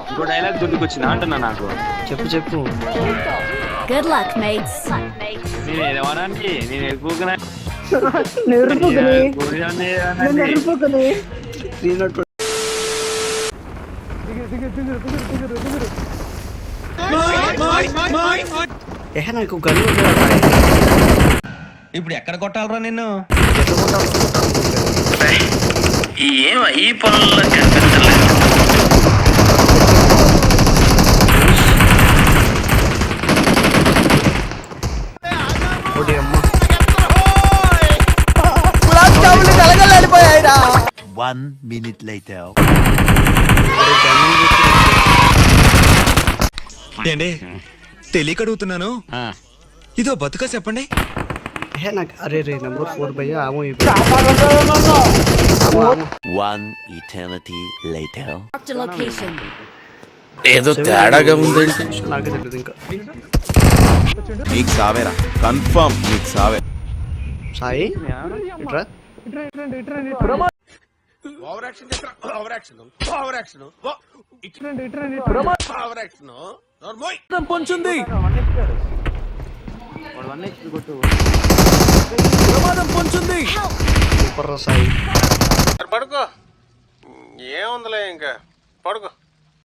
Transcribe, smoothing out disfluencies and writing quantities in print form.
ఇంకో డైలాగ్ గుర్తుకొచ్చింది అంటున్నా నాకు. చెప్పు. Good luck, mates. నేను ఏదవడానికి నేను ఎక్కువగా నాకు గన్ను ఇప్పుడు ఎక్కడ కొట్టాలరా నిన్ను? ఏం ఈ పనుల్లో కనిపించలేదు. One minute later. ఏంటి తెలియక అడుగుతున్నాను, ఇదో బతుక చెప్పండి. నాకు అరే నంబర్ 4 భయ్యా ఆమో. One eternity later. Marked a location. ఏదో తేడాగా ఉందేంటి? నాకు తెలియదు ఇంకా. నీకు సావేరా, కన్ఫర్మ్ నీకు సావే. సాయి ఇట్రా. పొంచుంది సూపర్ రా సాయి. పడుకో, ఏముందిలే ఇంకా పడుకో.